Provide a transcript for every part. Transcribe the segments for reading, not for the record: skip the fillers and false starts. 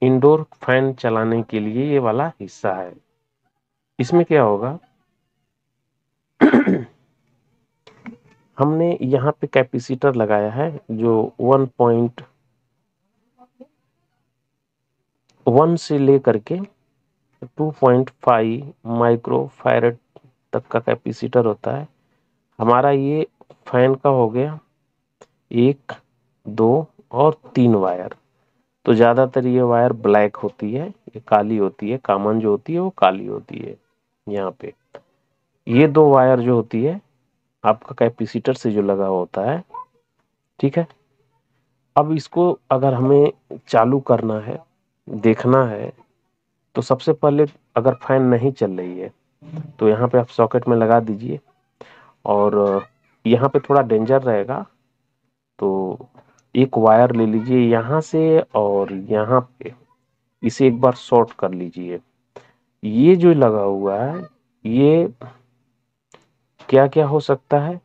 Indoor fan चलाने के लिए ये वाला हिस्सा है। इसमें क्या होगा, हमने यहाँ पे कैपेसिटर लगाया है जो 1.1 से लेकर के 2.5 माइक्रो फैरड तक का कैपेसिटर होता है। हमारा ये फैन का हो गया 1, 2 और 3 वायर। तो ज्यादातर ये वायर ब्लैक होती है, ये काली होती है, कॉमन जो होती है वो काली होती है। यहाँ पे ये 2 वायर जो होती है आपका कैपेसिटर से जो लगा होता है, ठीक है। अब इसको अगर हमें चालू करना है, देखना है, तो सबसे पहले अगर फैन नहीं चल रही है तो यहाँ पे आप सॉकेट में लगा दीजिए। और यहाँ पे थोड़ा डेंजर रहेगा, तो एक वायर ले लीजिए यहाँ से और यहाँ पे इसे एक बार शॉर्ट कर लीजिए। ये जो लगा हुआ है ये क्या क्या हो सकता है,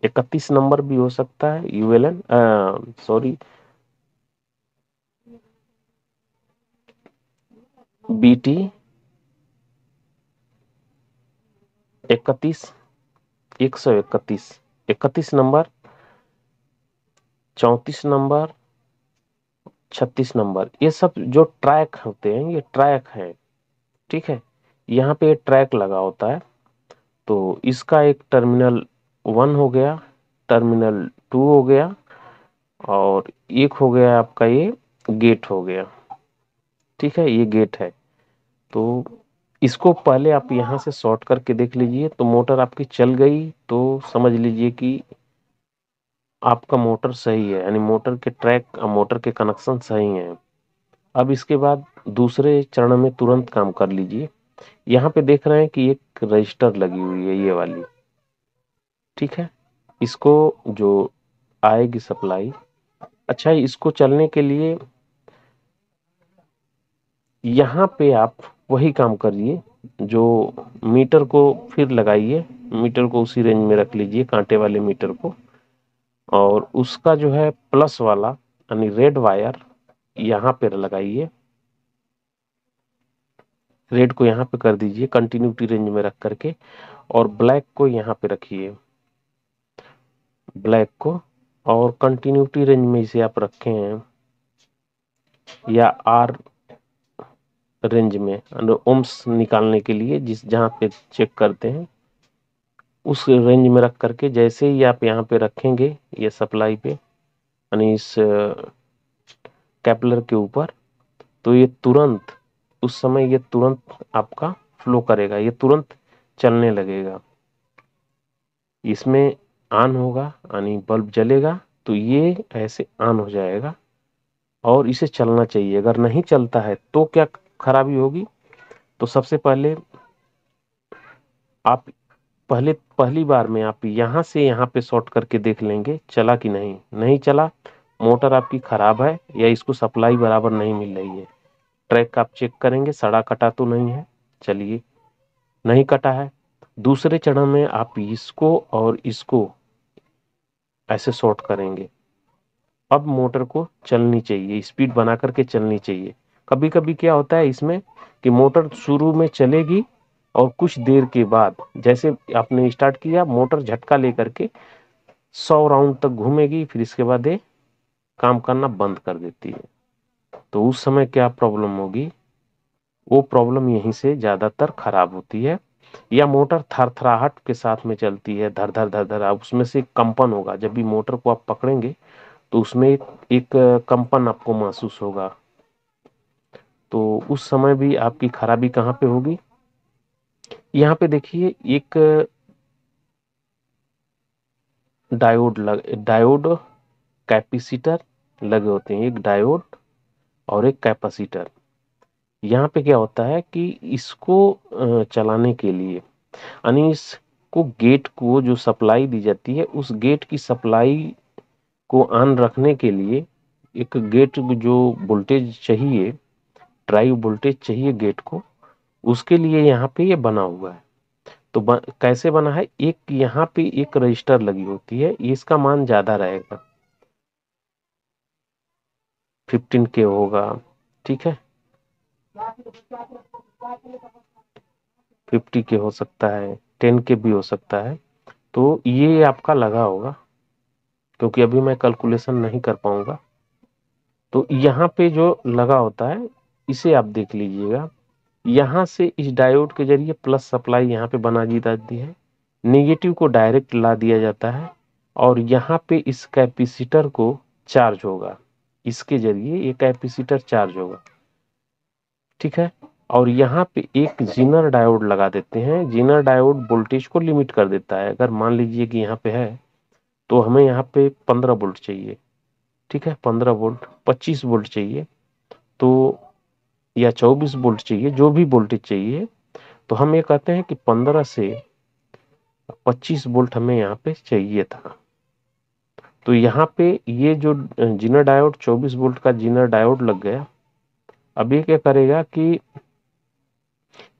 31 नंबर भी हो सकता है, ULN sorry BT 31, 131, 31 number, 34 number, 36 number, ये सब जो ट्रैक होते हैं ये ट्रैक है, ठीक है। यहाँ पे ट्रैक लगा होता है। तो इसका एक टर्मिनल 1 हो गया, टर्मिनल 2 हो गया, और एक हो गया आपका ये गेट हो गया, ठीक है। ये गेट है। तो इसको पहले आप यहाँ से शॉर्ट करके देख लीजिए। तो मोटर आपकी चल गई तो समझ लीजिए कि आपका मोटर सही है, यानी मोटर के ट्रैक और मोटर के कनेक्शन सही हैं। अब इसके बाद दूसरे चरण में तुरंत काम कर लीजिए। यहाँ पे देख रहे हैं कि एक रजिस्टर लगी हुई है, ये वाली, ठीक है। इसको जो आएगी सप्लाई, अच्छा इसको चलने के लिए यहाँ पे आप वही काम करिए जो मीटर को फिर लगाइए, मीटर को उसी रेंज में रख लीजिए, कांटे वाले मीटर को। और उसका जो है प्लस वाला यानी रेड वायर यहाँ पे लगाइए, रेड को यहाँ पे कर दीजिए कंटिन्यूटी रेंज में रख करके, और ब्लैक को यहाँ पे रखिए, ब्लैक को। और कंटिन्यूटी रेंज में इसे आप रखे हैं या आर रेंज में, ओम्स निकालने के लिए जिस जहाँ पे चेक करते हैं उस रेंज में रख करके जैसे ही आप यहाँ पे रखेंगे ये सप्लाई पे, यानी इस कैपलर के ऊपर, तो ये तुरंत उस समय ये तुरंत आपका फ्लो करेगा, ये तुरंत चलने लगेगा। इसमें ऑन होगा यानी बल्ब जलेगा तो ये ऐसे ऑन हो जाएगा और इसे चलना चाहिए। अगर नहीं चलता है तो क्या खराबी होगी, तो सबसे पहले आप पहली बार में आप यहाँ से यहाँ पे शॉर्ट करके देख लेंगे चला कि नहीं। नहीं चला, मोटर आपकी खराब है या इसको सप्लाई बराबर नहीं मिल रही है। ट्रैक का आप चेक करेंगे सड़ा कटा तो नहीं है, चलिए नहीं कटा है। दूसरे चरण में आप इसको और इसको ऐसे शॉर्ट करेंगे। अब मोटर को चलनी चाहिए, स्पीड बना करके चलनी चाहिए। कभी कभी क्या होता है इसमें कि मोटर शुरू में चलेगी और कुछ देर के बाद जैसे आपने स्टार्ट किया मोटर झटका लेकर के 100 राउंड तक घूमेगी, फिर इसके बाद ये काम करना बंद कर देती है। तो उस समय क्या प्रॉब्लम होगी, वो प्रॉब्लम यहीं से ज्यादातर खराब होती है। या मोटर थरथराहट के साथ में चलती है, धर धर धर धर, आप उसमें से कंपन होगा। जब भी मोटर को आप पकड़ेंगे तो उसमें एक कंपन आपको महसूस होगा। तो उस समय भी आपकी खराबी कहाँ पे होगी, यहाँ पे देखिए एक डायोड कैपेसिटर लगे होते हैं, एक डायोड और एक कैपेसिटर। यहाँ पे क्या होता है कि इसको चलाने के लिए यानी इसको गेट को जो सप्लाई दी जाती है उस गेट की सप्लाई को ऑन रखने के लिए एक गेट जो वोल्टेज चाहिए, ड्राइव वोल्टेज चाहिए गेट को, उसके लिए यहाँ पे ये बना हुआ है। तो कैसे बना है, एक यहाँ पे एक रजिस्टर लगी होती है, इसका मान ज्यादा रहेगा, 15K होगा, ठीक है, 50 के हो सकता है, 10 के भी हो सकता है। तो ये आपका लगा होगा, क्योंकि अभी मैं कैलकुलेशन नहीं कर पाऊंगा। तो यहाँ पे जो लगा होता है इसे आप देख लीजिएगा। यहाँ से इस डायोड के जरिए प्लस सप्लाई यहाँ पे बना दी जाती है, नेगेटिव को डायरेक्ट ला दिया जाता है, और यहाँ पे इस कैपेसिटर को चार्ज होगा, इसके जरिए ये कैपेसिटर चार्ज होगा। ठीक है, और यहाँ पे एक जीनर डायोड लगा देते हैं। जीनर डायोड वोल्टेज को लिमिट कर देता है। अगर मान लीजिए कि यहाँ पे है तो हमें यहाँ पे 15 वोल्ट चाहिए, ठीक है, 15 वोल्ट, 25 वोल्ट चाहिए, तो या 24 वोल्ट चाहिए, जो भी वोल्टेज चाहिए, तो हम ये कहते हैं कि 15 से 25 वोल्ट हमें यहाँ पे चाहिए था। तो यहाँ पे ये जो जीनर डायोड 24 वोल्ट का जीनर डायोड लग गया। अब ये क्या करेगा कि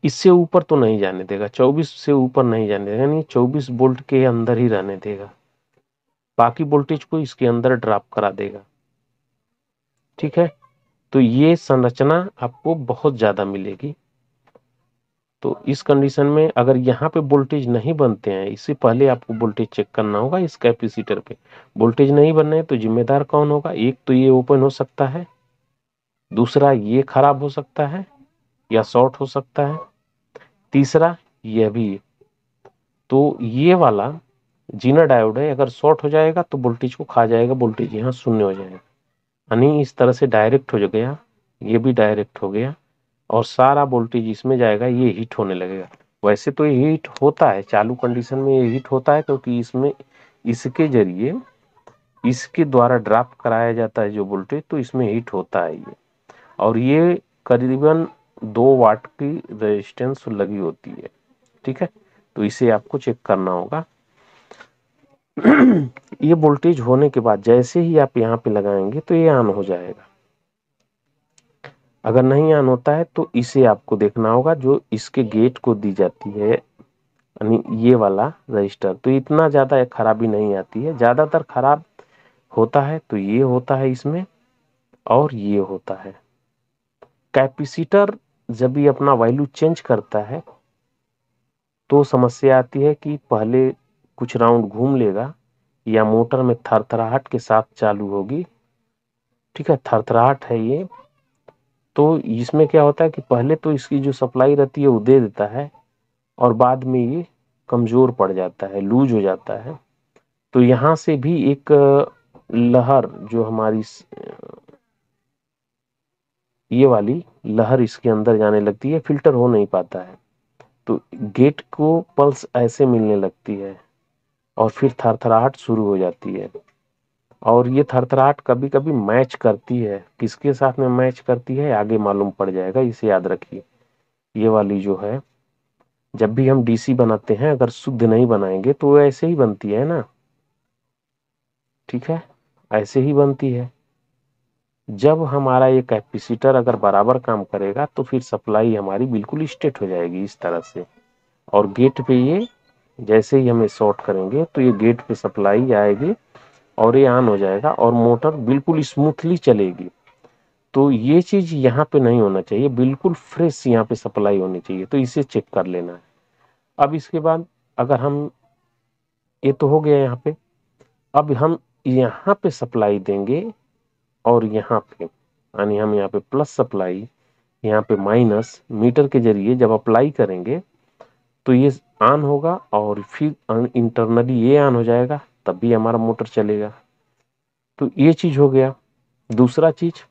इससे ऊपर तो नहीं जाने देगा, 24 से ऊपर नहीं जाने देगा, यानी 24 वोल्ट के अंदर ही रहने देगा, बाकी वोल्टेज को इसके अंदर ड्रॉप करा देगा। ठीक है, तो ये संरचना आपको बहुत ज्यादा मिलेगी। तो इस कंडीशन में अगर यहाँ पे वोल्टेज नहीं बनते हैं, इससे पहले आपको वोल्टेज चेक करना होगा इस कैपेसिटर पे। वोल्टेज नहीं बनने तो जिम्मेदार कौन होगा? एक तो ये ओपन हो सकता है, दूसरा ये खराब हो सकता है या शॉर्ट हो सकता है, तीसरा ये भी। तो ये वाला जीना डायोड है, अगर शॉर्ट हो जाएगा तो वोल्टेज को खा जाएगा, वोल्टेज यहाँ शून्य हो जाएगा, यानी इस तरह से डायरेक्ट हो गया, ये भी डायरेक्ट हो गया, और सारा वोल्टेज इसमें जाएगा, ये हीट होने लगेगा। वैसे तो ये हीट होता है, चालू कंडीशन में ये हीट होता है, क्योंकि इसमें इसके जरिए इसके द्वारा ड्रॉप कराया जाता है जो वोल्टेज, तो इसमें हीट होता है ये। और ये करीबन 2 वाट की रेजिस्टेंस लगी होती है। ठीक है, तो इसे आपको चेक करना होगा। ये वोल्टेज होने के बाद जैसे ही आप यहाँ पे लगाएंगे तो ये ऑन हो जाएगा। अगर नहीं ऑन होता है तो इसे आपको देखना होगा, जो इसके गेट को दी जाती है, यानी ये वाला रजिस्टर। तो इतना ज्यादा खराबी नहीं आती है, ज्यादातर खराब होता है तो ये होता है इसमें, और ये होता है। कैपेसिटर जब भी अपना वैल्यू चेंज करता है तो समस्या आती है कि पहले कुछ राउंड घूम लेगा, या मोटर में थरथराहट के साथ चालू होगी। ठीक है, थरथराहट है ये। तो इसमें क्या होता है कि पहले तो इसकी जो सप्लाई रहती है वो दे देता है, और बाद में ये कमजोर पड़ जाता है, लूज हो जाता है। तो यहाँ से भी एक लहर, जो हमारी ये वाली लहर इसके अंदर जाने लगती है, फिल्टर हो नहीं पाता है। तो गेट को पल्स ऐसे मिलने लगती है, और फिर थरथराहट शुरू हो जाती है। और ये थरथराहट कभी कभी मैच करती है, किसके साथ में मैच करती है आगे मालूम पड़ जाएगा, इसे याद रखिए। ये वाली जो है, जब भी हम डीसी बनाते हैं अगर शुद्ध नहीं बनाएंगे तो वो ऐसे ही बनती है ना। ठीक है, ऐसे ही बनती है। जब हमारा ये कैपेसिटर अगर बराबर काम करेगा तो फिर सप्लाई हमारी बिल्कुल स्ट्रेट हो जाएगी इस तरह से, और गेट पे ये जैसे ही हमें शॉर्ट करेंगे तो ये गेट पे सप्लाई आएगी, और ये ऑन हो जाएगा, और मोटर बिल्कुल स्मूथली चलेगी। तो ये चीज यहाँ पे नहीं होना चाहिए, बिल्कुल फ्रेश यहाँ पे सप्लाई होनी चाहिए। तो इसे चेक कर लेना है। अब इसके बाद अगर हम, ये तो हो गया यहाँ पे, अब हम यहाँ पे सप्लाई देंगे, और यहाँ पे यानी हम यहाँ पे प्लस सप्लाई, यहाँ पे माइनस, मीटर के जरिए जब अप्लाई करेंगे तो ये ऑन होगा, और फिर इंटरनली ये ऑन हो जाएगा, तब भी हमारा मोटर चलेगा। तो ये चीज हो गया। दूसरा चीज,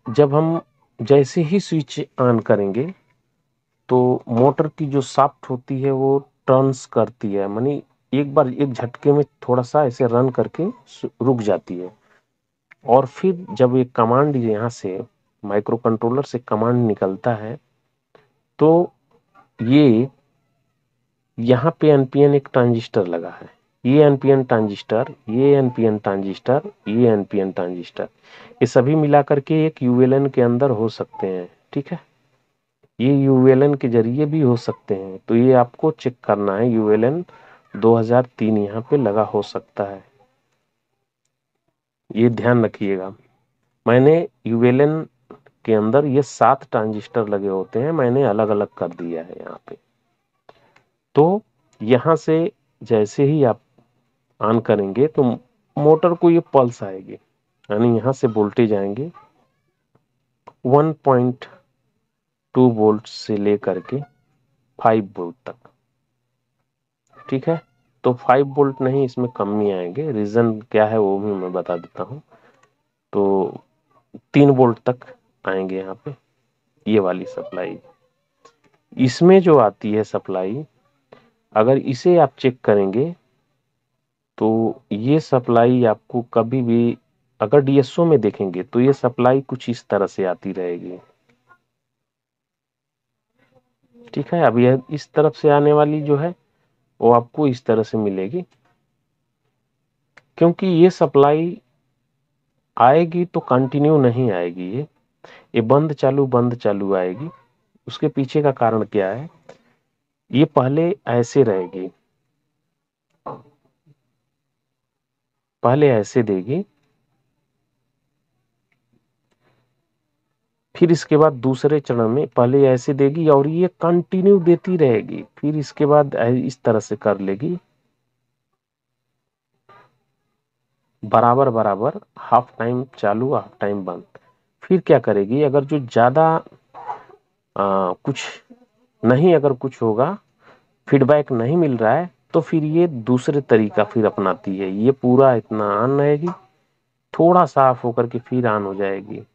जब हम जैसे ही स्विच ऑन करेंगे तो मोटर की जो शाफ्ट होती है वो टर्न्स करती है, मानी एक बार एक झटके में थोड़ा सा ऐसे रन करके रुक जाती है। और फिर जब ये कमांड यहाँ से माइक्रो कंट्रोलर से कमांड निकलता है, तो ये यहाँ पे एनपीएन एक ट्रांजिस्टर लगा है, ये एनपीएन ट्रांजिस्टर, ये एनपीएन ट्रांजिस्टर, ये एनपीएन ट्रांजिस्टर, ये सभी मिलाकर के एक यूएलएन के अंदर हो सकते हैं। ठीक है, ये यूएलएन के जरिए भी हो सकते हैं। तो ये आपको चेक करना है, यूएलएन 2003 यहाँ पे लगा हो सकता है, ये ध्यान रखिएगा। मैंने यूएलएन के अंदर ये 7 ट्रांजिस्टर लगे होते हैं, मैंने अलग अलग कर दिया है यहाँ पे। तो यहां से जैसे ही आप ऑन करेंगे तो मोटर को ये पल्स आएगी, यानी यहां से वोल्टेज आएंगे 1.2 वोल्ट से लेकर के 5 वोल्ट तक। ठीक है, तो 5 वोल्ट नहीं, इसमें कम ही आएंगे, रीजन क्या है वो भी मैं बता देता हूँ। तो 3 वोल्ट तक आएंगे यहाँ पे ये वाली सप्लाई। इसमें जो आती है सप्लाई, अगर इसे आप चेक करेंगे तो ये सप्लाई आपको कभी भी, अगर डीएसओ में देखेंगे तो ये सप्लाई कुछ इस तरह से आती रहेगी। ठीक है, अब यह इस तरफ से आने वाली जो है वो आपको इस तरह से मिलेगी, क्योंकि ये सप्लाई आएगी तो कंटिन्यू नहीं आएगी, ये बंद चालू आएगी। उसके पीछे का कारण क्या है, ये पहले ऐसे रहेगी, पहले ऐसे देगी, फिर इसके बाद दूसरे चरण में पहले ऐसे देगी और ये कंटिन्यू देती रहेगी, फिर इसके बाद इस तरह से कर लेगी, बराबर बराबर, हाफ टाइम चालू हाफ टाइम बंद। फिर क्या करेगी, अगर जो ज्यादा कुछ नहीं, अगर कुछ होगा, फीडबैक नहीं मिल रहा है, तो फिर ये दूसरे तरीका फिर अपनाती है, ये पूरा इतना ऑन रहेगी, थोड़ा साफ होकर के फिर ऑन हो जाएगी।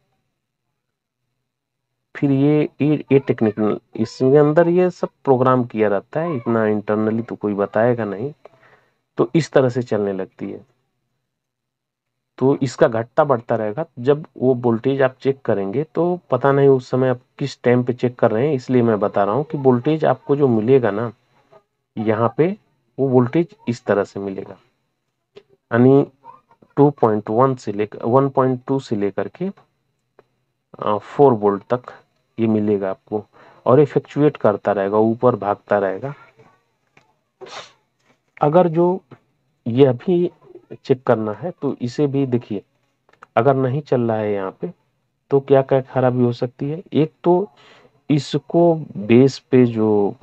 फिर ये टेक्निकल, इसके अंदर ये सब प्रोग्राम किया रहता है, इतना इंटरनली तो कोई बताएगा नहीं। तो इस तरह से चलने लगती है, तो इसका घटता बढ़ता रहेगा। जब वो वोल्टेज आप चेक करेंगे तो पता नहीं उस समय आप किस टाइम पे चेक कर रहे हैं, इसलिए मैं बता रहा हूँ कि वोल्टेज आपको जो मिलेगा ना यहाँ पे, वो वोल्टेज इस तरह से मिलेगा, यानी 2.1 से लेकर 1.2 से लेकर के 4 वोल्ट तक ये मिलेगा आपको, और ये फ्लक्चुएट करता रहेगा, ऊपर भागता रहेगा। अगर जो यह भी चेक करना है तो इसे भी देखिए, अगर नहीं चल रहा है यहाँ पे तो क्या क्या खराबी हो सकती है। एक तो इसको बेस पे जो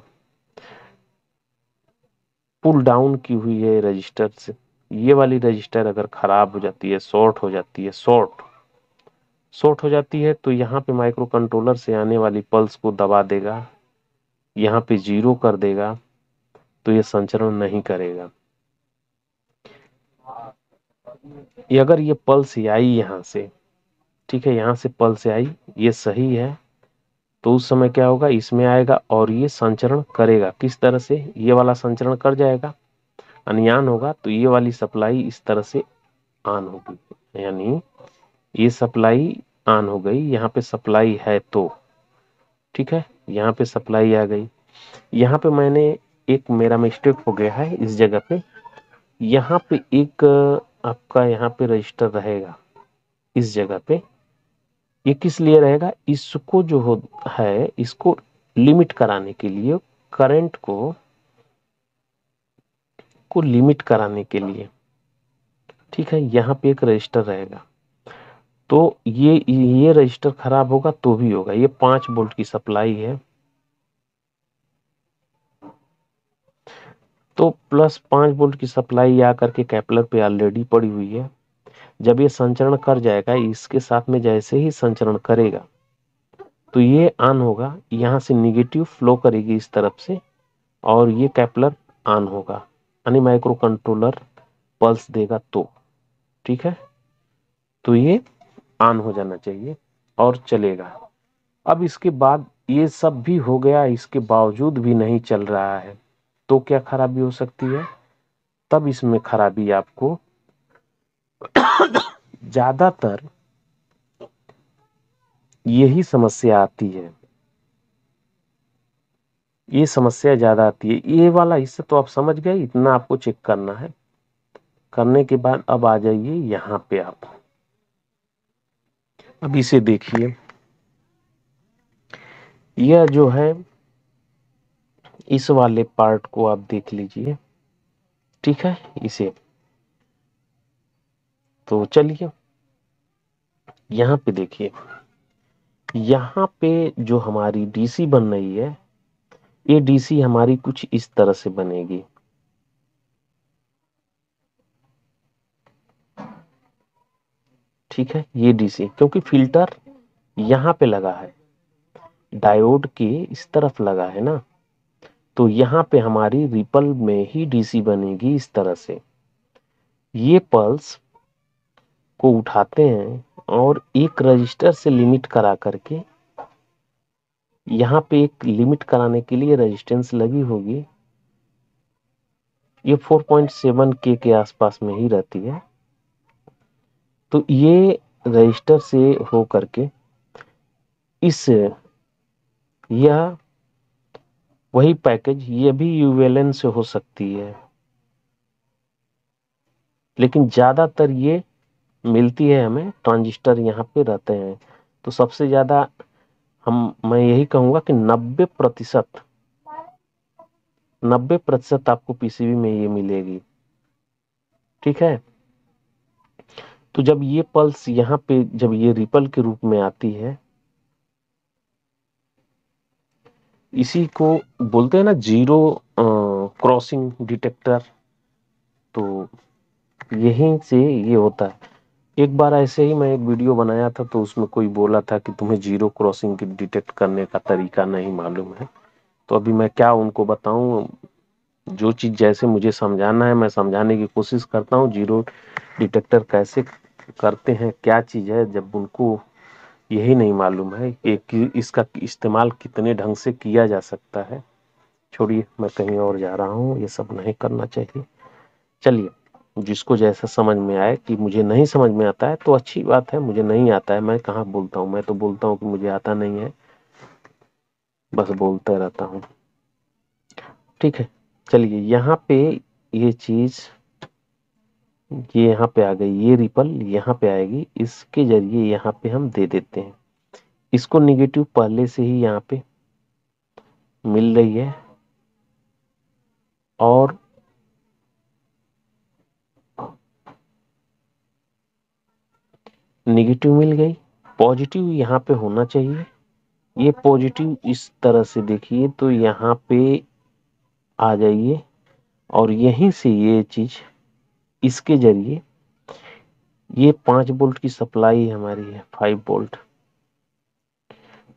पुल डाउन की हुई है रजिस्टर से, ये वाली रजिस्टर अगर खराब हो जाती है, शॉर्ट हो जाती है, शॉर्ट हो जाती है, तो यहाँ पे माइक्रो कंट्रोलर से आने वाली पल्स को दबा देगा, यहाँ पे जीरो कर देगा, तो ये संचरण नहीं करेगा। ये अगर ये पल्स आई यहाँ से, ठीक है, यहाँ से पल्स आई, ये सही है, तो उस समय क्या होगा, इसमें आएगा और ये संचरण करेगा। किस तरह से, ये वाला संचरण कर जाएगा, अनियान होगा, तो ये वाली सप्लाई इस तरह से ऑन होगी, यानी ये सप्लाई ऑन हो गई, यहाँ पे सप्लाई है तो ठीक है, यहाँ पे सप्लाई आ गई। यहाँ पे मैंने एक, मेरा मिस्टेक हो गया है इस जगह पे, यहाँ पे एक आपका यहाँ पे रजिस्टर रहेगा इस जगह पे। ये किस लिए रहेगा, इसको जो हो है, इसको लिमिट कराने के लिए, करंट को लिमिट कराने के लिए। ठीक है, यहाँ पे एक रजिस्टर रहेगा, तो ये रजिस्टर खराब होगा तो भी होगा। ये 5 वोल्ट की सप्लाई है, तो प्लस 5 वोल्ट की सप्लाई आकर के कैपलर पे ऑलरेडी पड़ी हुई है। जब ये संचरण कर जाएगा, इसके साथ में जैसे ही संचरण करेगा तो ये ऑन होगा, यहाँ से निगेटिव फ्लो करेगी इस तरफ से, और ये कैपलर ऑन होगा, यानी माइक्रो कंट्रोलर पल्स देगा तो ठीक है, तो ये ऑन हो जाना चाहिए और चलेगा। अब इसके बाद ये सब भी हो गया, इसके बावजूद भी नहीं चल रहा है, तो क्या खराबी हो सकती है, तब इसमें खराबी आपको ज्यादातर यही समस्या आती है, ये समस्या ज्यादा आती है। ये वाला हिस्सा तो आप समझ गए, इतना आपको चेक करना है। करने के बाद अब आ जाइए यहाँ पे आप, अब इसे देखिए, यह जो है इस वाले पार्ट को आप देख लीजिए। ठीक है, इसे तो चलिए यहाँ पे देखिए, यहाँ पे जो हमारी डीसी बन रही है, ये डीसी हमारी कुछ इस तरह से बनेगी। ठीक है, ये डीसी क्योंकि फिल्टर यहाँ पे लगा है, डायोड के इस तरफ लगा है ना, तो यहाँ पे हमारी रिपल में ही डीसी बनेगी इस तरह से। ये पल्स को उठाते हैं और एक रजिस्टर से लिमिट करा करके, यहाँ पे एक लिमिट कराने के लिए रेजिस्टेंस लगी होगी, ये 4.7 के आसपास में ही रहती है। तो ये रजिस्टर से हो करके इस, यह वही पैकेज, ये भी यूएलएन से हो सकती है, लेकिन ज्यादातर ये मिलती है हमें, ट्रांजिस्टर यहाँ पे रहते हैं। तो सबसे ज्यादा मैं यही कहूंगा कि 90% आपको पीसीबी में ये मिलेगी। ठीक है, तो जब ये पल्स यहाँ पे, जब ये रिपल के रूप में आती है, इसी को बोलते हैं ना जीरो क्रॉसिंग डिटेक्टर, तो यहीं से ये होता है। एक बार ऐसे ही मैं एक वीडियो बनाया था, तो उसमें कोई बोला था कि तुम्हें जीरो क्रॉसिंग की डिटेक्ट करने का तरीका नहीं मालूम है। तो अभी मैं क्या उनको बताऊं, जो चीज जैसे मुझे समझाना है मैं समझाने की कोशिश करता हूँ। जीरो डिटेक्टर कैसे करते हैं, क्या चीज है, जब उनको यही नहीं मालूम है कि इसका इस्तेमाल कितने ढंग से किया जा सकता है। छोड़िए, मैं कहीं और जा रहा हूँ, ये सब नहीं करना चाहिए। चलिए, जिसको जैसा समझ में आए, कि मुझे नहीं समझ में आता है तो अच्छी बात है, मुझे नहीं आता है, मैं कहाँ बोलता हूँ, मैं तो बोलता हूँ कि मुझे आता नहीं है, बस बोलता रहता हूँ। ठीक है, चलिए यहाँ पे ये चीज, ये यहाँ पे आ गई, ये रिपल यहाँ पे आएगी, इसके जरिए यहाँ पे हम दे देते हैं। इसको निगेटिव पहले से ही यहाँ पे मिल रही है, और निगेटिव मिल गई, पॉजिटिव यहाँ पे होना चाहिए। ये पॉजिटिव इस तरह से देखिए, तो यहाँ पे आ जाइए, और यहीं से ये चीज, इसके जरिए, ये 5 वोल्ट की सप्लाई हमारी है, 5 वोल्ट।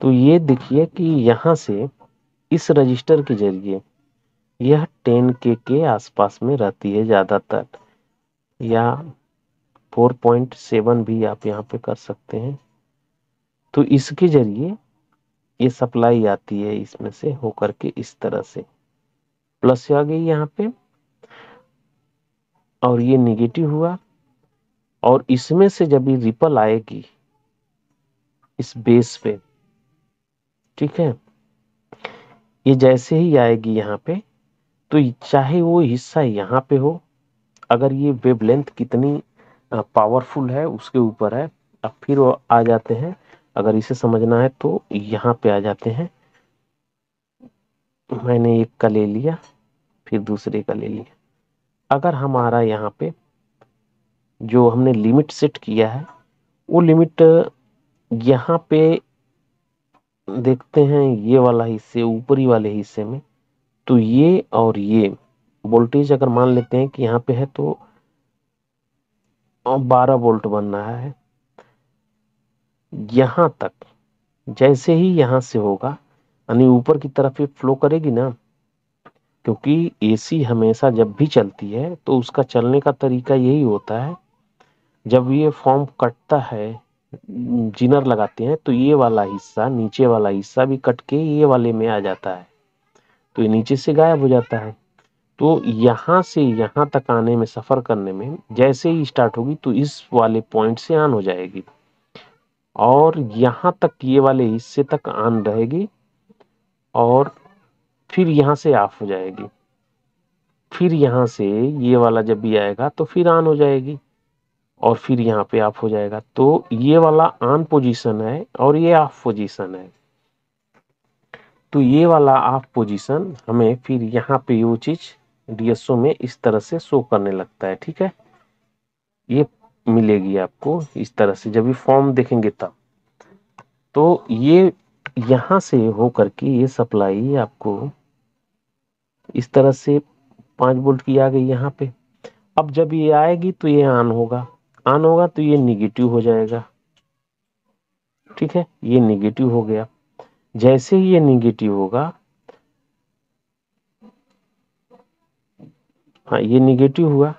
तो ये देखिए कि यहाँ से इस रजिस्टर के जरिए यह 10 के आसपास में रहती है ज्यादातर, या 4.7 भी आप यहाँ पे कर सकते हैं। तो इसके जरिए ये सप्लाई आती है, इसमें से होकर के इस तरह से प्लस आ गई यहाँ पे, और ये निगेटिव हुआ, और इसमें से जब ये रिपल आएगी इस बेस पे, ठीक है, ये जैसे ही आएगी यहाँ पे, तो चाहे वो हिस्सा यहाँ पे हो, अगर ये वेवलेंथ कितनी पावरफुल है उसके ऊपर है। अब फिर वो आ जाते हैं, अगर इसे समझना है तो यहाँ पे आ जाते हैं। मैंने एक का ले लिया, फिर दूसरे का ले लिया। अगर हमारा यहाँ पे जो हमने लिमिट सेट किया है, वो लिमिट यहाँ पे देखते हैं, ये वाला हिस्से, ऊपरी वाले हिस्से में, तो ये और ये वोल्टेज अगर मान लेते हैं कि यहाँ पे है, तो 12 वोल्ट बन रहा है। यहाँ तक जैसे ही यहाँ से होगा, यानी ऊपर की तरफ ये फ्लो करेगी ना, क्योंकि एसी हमेशा जब भी चलती है तो उसका चलने का तरीका यही होता है, जब ये फॉर्म कटता है, जिनर लगाते हैं, तो ये वाला हिस्सा, नीचे वाला हिस्सा भी कट के ये वाले में आ जाता है, तो ये नीचे से गायब हो जाता है। तो यहाँ से यहाँ तक आने में, सफर करने में जैसे ही स्टार्ट होगी, तो इस वाले पॉइंट से ऑन हो जाएगी, और यहाँ तक, ये वाले हिस्से तक ऑन रहेगी, और फिर यहाँ से ऑफ हो जाएगी। फिर यहाँ से ये वाला जब भी आएगा तो फिर ऑन हो जाएगी, और फिर यहाँ पे ऑफ हो जाएगा। तो ये वाला ऑन पोजीशन है और ये ऑफ पोजीशन है। तो ये वाला ऑफ पोजीशन हमें फिर यहाँ पे वो चीज डीएसओ में इस तरह से शो करने लगता है। ठीक है, ये मिलेगी आपको इस तरह से, जब भी फॉर्म देखेंगे तब। तो ये यहां से हो करके ये सप्लाई आपको इस तरह से 5 वोल्ट की आ गई यहाँ पे। अब जब ये आएगी तो ये ऑन होगा तो ये निगेटिव हो जाएगा। ठीक है, ये निगेटिव हो गया। जैसे ही ये निगेटिव होगा, हाँ ये निगेटिव हुआ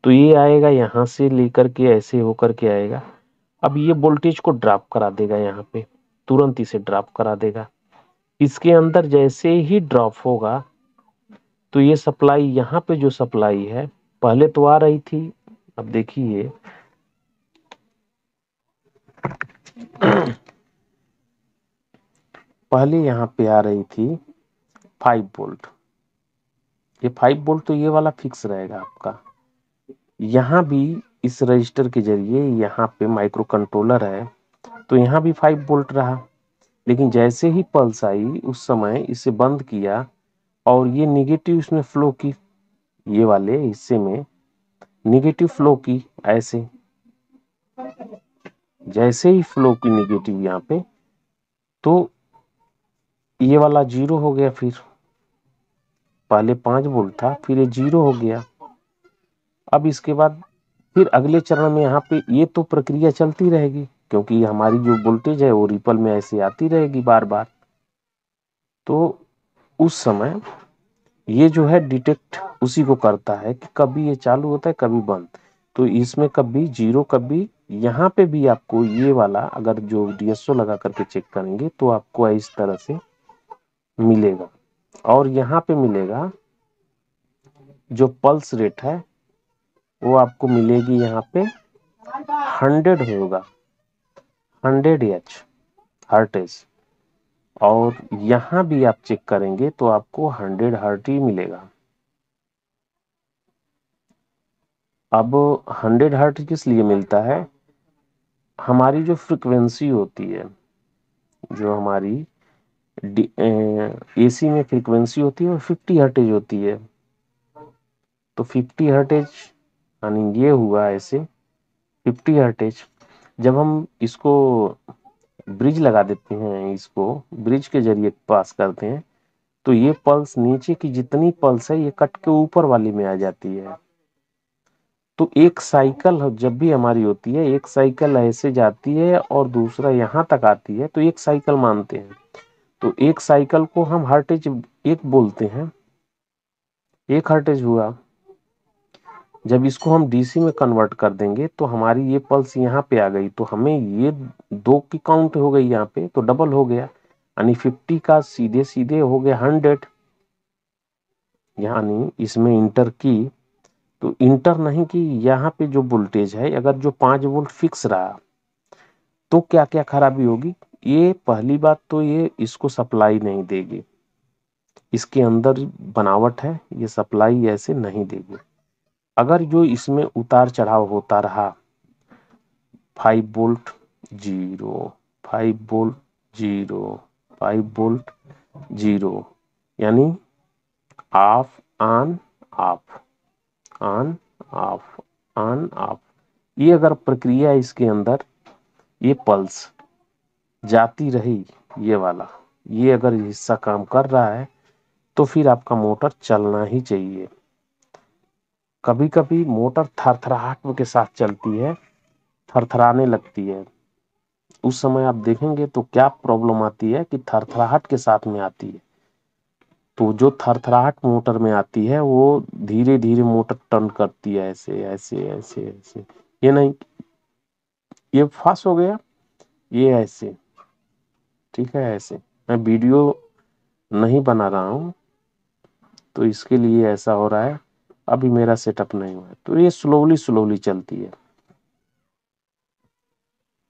तो ये आएगा यहां से लेकर के ऐसे होकर के आएगा। अब ये वोल्टेज को ड्रॉप करा देगा, यहाँ पे तुरंत इसे ड्रॉप करा देगा। इसके अंदर जैसे ही ड्रॉप होगा तो ये सप्लाई, यहाँ पे जो सप्लाई है पहले तो आ रही थी, अब देखिए पहले यहाँ पे आ रही थी 5 वोल्ट। ये 5 वोल्ट तो ये वाला फिक्स रहेगा आपका। यहाँ भी इस रजिस्टर के जरिए यहाँ पे माइक्रो कंट्रोलर है तो यहाँ भी 5 वोल्ट रहा। लेकिन जैसे ही पल्स आई उस समय इसे बंद किया और ये निगेटिव इसमें फ्लो की, ये वाले हिस्से में निगेटिव फ्लो की ऐसे। जैसे ही फ्लो की निगेटिव यहाँ पे, तो ये वाला 0 हो गया। फिर पहले 5 वोल्ट था, फिर ये 0 हो गया। अब इसके बाद फिर अगले चरण में यहाँ पे ये तो प्रक्रिया चलती रहेगी क्योंकि हमारी जो वोल्टेज है वो रिपल में ऐसे आती रहेगी बार बार। तो उस समय ये जो है डिटेक्ट उसी को करता है कि कभी ये चालू होता है कभी बंद। तो इसमें कभी 0, कभी यहाँ पे भी आपको ये वाला अगर जो डीएसओ लगा करके चेक करेंगे तो आपको इस तरह से मिलेगा। और यहाँ पे मिलेगा जो पल्स रेट है वो आपको मिलेगी यहाँ पे 100 होगा, 100 हर्ट्ज। और यहाँ भी आप चेक करेंगे तो आपको 100 हर्ट्ज ही मिलेगा। अब 100 हर्ट्ज किस लिए मिलता है? हमारी जो फ्रीक्वेंसी होती है, जो हमारी एसी में फ्रीक्वेंसी होती है वो 50 हर्ट्ज होती है। तो 50 हर्ट्ज यानी ये हुआ ऐसे 50 हर्ट्ज। जब हम इसको ब्रिज लगा देते हैं, इसको ब्रिज के जरिए पास करते हैं तो ये पल्स नीचे की जितनी पल्स है ये कट के ऊपर वाली में आ जाती है। तो एक साइकिल जब भी हमारी होती है, एक साइकिल ऐसे जाती है और दूसरा यहाँ तक आती है तो एक साइकिल मानते हैं। तो एक साइकिल को हम हर्टेज एक बोलते हैं, एक हर्टेज हुआ। जब इसको हम डीसी में कन्वर्ट कर देंगे तो हमारी ये पल्स यहाँ पे आ गई तो हमें ये 2 की काउंट हो गई यहाँ पे तो डबल हो गया, यानी 50 का सीधे सीधे हो गया 100। यानी इसमें इंटर की तो इंटर नहीं की, यहाँ पे जो वोल्टेज है अगर जो 5 वोल्ट फिक्स रहा तो क्या क्या खराबी होगी। ये पहली बात तो ये इसको सप्लाई नहीं देगी, इसके अंदर बनावट है, ये सप्लाई ऐसे नहीं देगी। अगर जो इसमें उतार चढ़ाव होता रहा 5 वोल्ट 0, 5 वोल्ट 0, 5 वोल्ट 0, यानी of on off on off on off, ये अगर प्रक्रिया इसके अंदर ये पल्स जाती रही, ये वाला ये अगर हिस्सा काम कर रहा है तो फिर आपका मोटर चलना ही चाहिए। कभी कभी मोटर थरथराहट के साथ चलती है, थरथराने लगती है। उस समय आप देखेंगे तो क्या प्रॉब्लम आती है कि थरथराहट के साथ में आती है। तो जो थरथराहट मोटर में आती है वो धीरे धीरे मोटर टर्न करती है ऐसे ऐसे ऐसे ऐसे। ये नहीं ये फास्ट हो गया, ये ऐसे, ठीक है ऐसे। मैं वीडियो नहीं बना रहा हूँ तो इसके लिए ऐसा हो रहा है, अभी मेरा सेटअप नहीं हुआ है तो ये स्लोली स्लोली चलती है।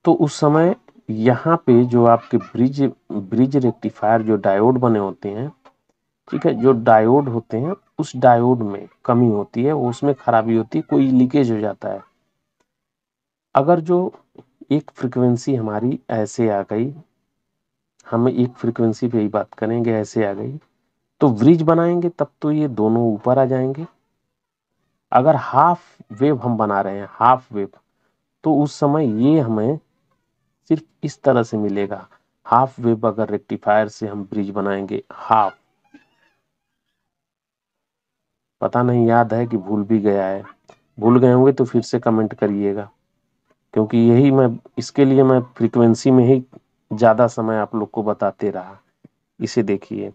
तो उस समय यहाँ पे जो आपके ब्रिज ब्रिज रेक्टिफायर जो डायोड बने होते हैं, ठीक है, जो डायोड होते हैं उस डायोड में कमी होती है, उसमें खराबी होती है, कोई लीकेज हो जाता है। अगर जो एक फ्रीक्वेंसी हमारी ऐसे आ गई, हम एक फ्रीक्वेंसी पे ही बात करेंगे, ऐसे आ गई तो ब्रिज बनाएंगे तब तो ये दोनों ऊपर आ जाएंगे। अगर हाफ वेव हम बना रहे हैं, हाफ वेव, तो उस समय ये हमें सिर्फ इस तरह से मिलेगा। हाफ वेव अगर रेक्टिफायर से हम ब्रिज बनाएंगे, हाफ, पता नहीं याद है कि भूल भी गया है, भूल गए होंगे तो फिर से कमेंट करिएगा, क्योंकि यही मैं, इसके लिए मैं फ्रीक्वेंसी में ही ज्यादा समय आप लोग को बताते रहा। इसे देखिए,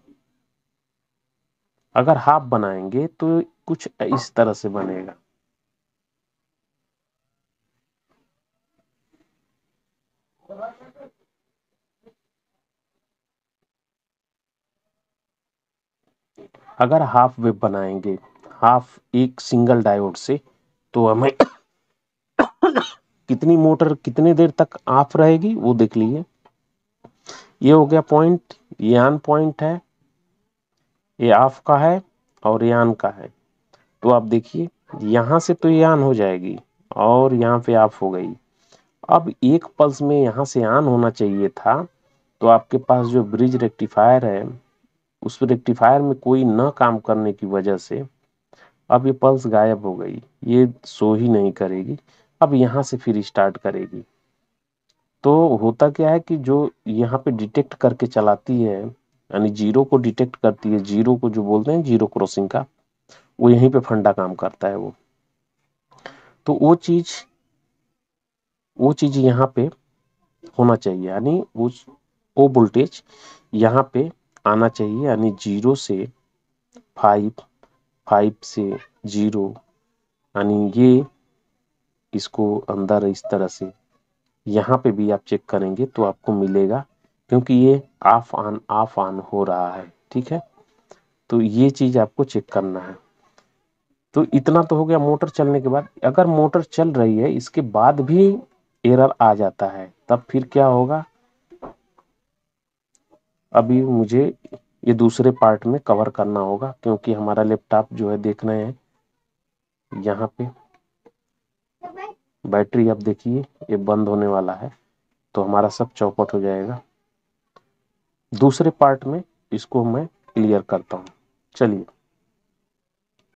अगर हाफ बनाएंगे तो कुछ इस तरह से बनेगा। अगर हाफ वेव बनाएंगे, हाफ एक सिंगल डायोड से, तो हमें कितनी मोटर कितने देर तक ऑफ रहेगी वो देख लीजिए। ये हो गया पॉइंट, ये ऑन पॉइंट है, ये ऑफ का है और ये ऑन का है। तो आप देखिए यहां से तो ये ऑन हो जाएगी और यहाँ पे ऑफ हो गई। अब एक पल्स में यहाँ से ऑन होना चाहिए था, तो आपके पास जो ब्रिज रेक्टिफायर है, उस रेक्टिफायर में कोई न काम करने की वजह से अब ये पल्स गायब हो गई, ये शो ही नहीं करेगी। अब यहाँ से फिर स्टार्ट करेगी। तो होता क्या है कि जो यहाँ पे डिटेक्ट करके चलाती है, यानी जीरो को डिटेक्ट करती है, जीरो को जो बोलते हैं जीरो क्रॉसिंग का, वो यहीं पे फंडा काम करता है वो। तो वो चीज यहाँ पे होना चाहिए, यानी वो वोल्टेज यहाँ पे आना चाहिए, यानी जीरो से फाइव, फाइव से जीरो, यानी ये इसको अंदर इस तरह से यहाँ पे भी आप चेक करेंगे तो आपको मिलेगा, क्योंकि ये ऑफ ऑन हो रहा है। ठीक है, तो ये चीज आपको चेक करना है। तो इतना तो हो गया मोटर चलने के बाद। अगर मोटर चल रही है इसके बाद भी एरर आ जाता है, तब फिर क्या होगा, अभी मुझे ये दूसरे पार्ट में कवर करना होगा, क्योंकि हमारा लैपटॉप जो है देख रहे हैं यहाँ पे बैटरी, अब देखिए ये बंद होने वाला है, तो हमारा सब चौपट हो जाएगा। दूसरे पार्ट में इसको मैं क्लियर करता हूँ। चलिए।